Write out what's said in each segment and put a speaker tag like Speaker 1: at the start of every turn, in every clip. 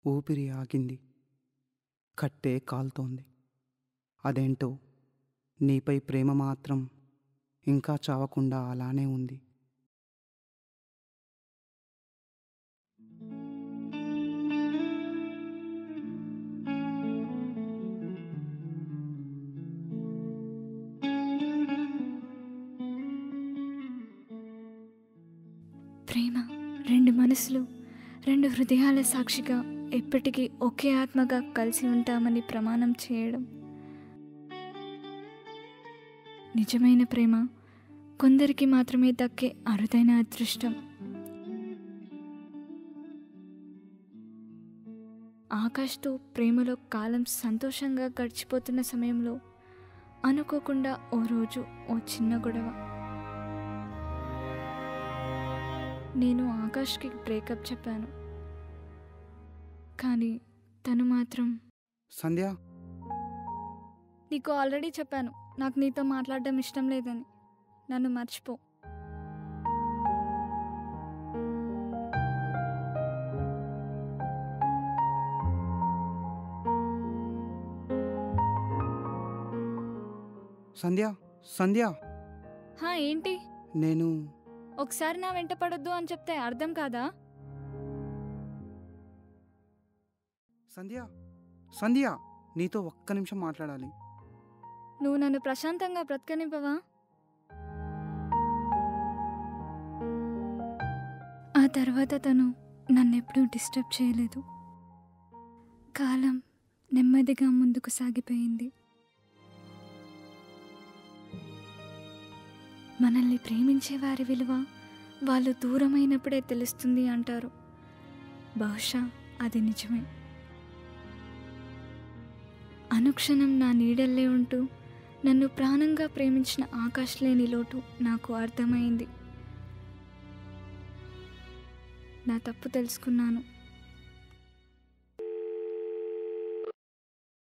Speaker 1: ఊపిరి ఆగింది. కట్టే కాలుతోంది. అదేంటో నీపై ప్రేమ మాత్రం ఇంకా చావకుండా అలానే ఉంది.
Speaker 2: ప్రేమ రెండు మనసులు, రెండు హృదయాల సాక్షిగా ఎప్పటికీ ఒకే ఆత్మగా కలిసి ఉంటామని ప్రమాణం చేయడం. నిజమైన ప్రేమ కొందరికి మాత్రమే దక్కే అరుదైన అదృష్టం. ఆకాష్తో ప్రేమలో కాలం సంతోషంగా గడిచిపోతున్న సమయంలో అనుకోకుండా ఓ రోజు ఓ చిన్న గొడవ. నేను ఆకాష్కి బ్రేకప్ చెప్పాను, కానీ తను మాత్రం
Speaker 1: సంధ్య,
Speaker 2: నీకు ఆల్రెడీ చెప్పాను నాకు నీతో మాట్లాడడం ఇష్టం లేదని, నన్ను మర్చిపో.
Speaker 1: సంధ్య, సంధ్య,
Speaker 2: ఏంటి?
Speaker 1: నేను
Speaker 2: ఒకసారి నా వెంట పడొద్దు అని చెప్తే అర్థం కాదా?
Speaker 1: సంధ్య, సంధ్య, నీతో ఒక్క నిమిషం మాట్లాడాలి.
Speaker 2: నువ్వు నన్ను ప్రశాంతంగా బ్రతకనివ్వవా? ఆ తర్వాత తను నన్నెప్పుడూ డిస్టర్బ్ చేయలేదు. కాలం నెమ్మదిగా ముందుకు సాగిపోయింది. మనల్ని ప్రేమించే వారి విలువ వాళ్ళు దూరమైనప్పుడే తెలుస్తుంది అంటారు. బహుశా అది నిజమే. అనుక్షణం నా నీడల్లే ఉంటూ నన్ను ప్రాణంగా ప్రేమించిన ఆకాష్ లేని లోటు నాకు అర్థమైంది. నా తప్పు తెలుసుకున్నాను.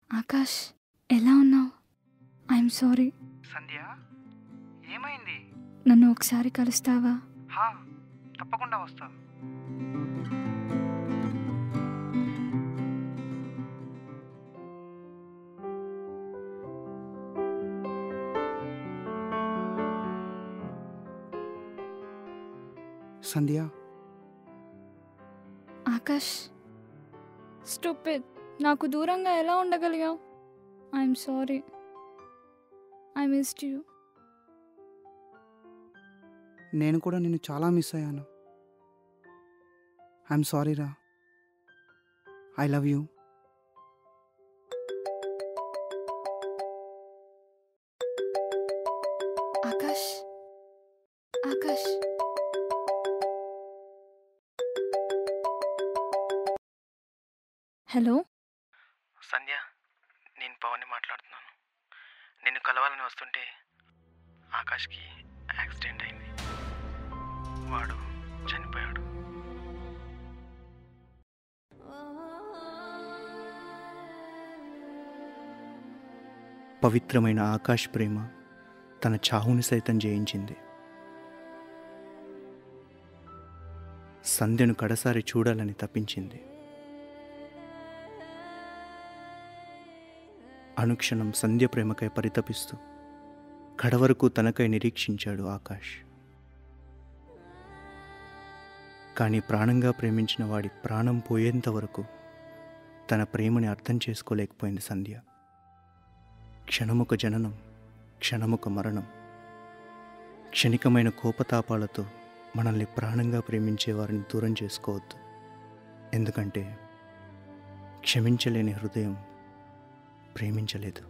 Speaker 2: ఆకాష్, ఎలా ఉన్నావు? I'm sorry.
Speaker 1: సంధ్య, ఏమైంది?
Speaker 2: నన్ను ఒకసారి కలుస్తావా?
Speaker 1: తప్పకుండా వస్తా. సంధ్య,
Speaker 2: ఆకాష్, స్టూపిడ్, నాకు దూరంగా ఎలా ఉండగలిగావు? I'm sorry. I missed you.
Speaker 1: నేను కూడా నిన్ను చాలా మిస్ అయ్యాను. ఐఎమ్ సారీ రా. I love you.
Speaker 2: Akash, Akash, hello
Speaker 3: Sandhya, నేను పవన్ని మాట్లాడుతున్నాను. నిన్ను కలవాలని వస్తుంటే ఆకాష్కి యాక్సిడెంట్ అయింది. వాడు చనిపోయాడు.
Speaker 1: పవిత్రమైన ఆకాష్ ప్రేమ తన చావుని సైతం జయించింది. సంధ్యను కడసారి చూడాలని తప్పించింది. అనుక్షణం సంధ్య ప్రేమకై పరితపిస్తూ కడవరకు తనకై నిరీక్షించాడు ఆకాష్. కానీ ప్రాణంగా ప్రేమించిన వాడి ప్రాణం పోయేంత వరకు తన ప్రేమని అర్థం చేసుకోలేకపోయింది సంధ్య. క్షణముక జననం, క్షణముక మరణం. క్షణికమైన కోపతాపాలతో మనల్ని ప్రాణంగా ప్రేమించే వారిని దూరం చేసుకోవద్దు. ఎందుకంటే క్షమించలేని హృదయం ప్రేమించలేదు.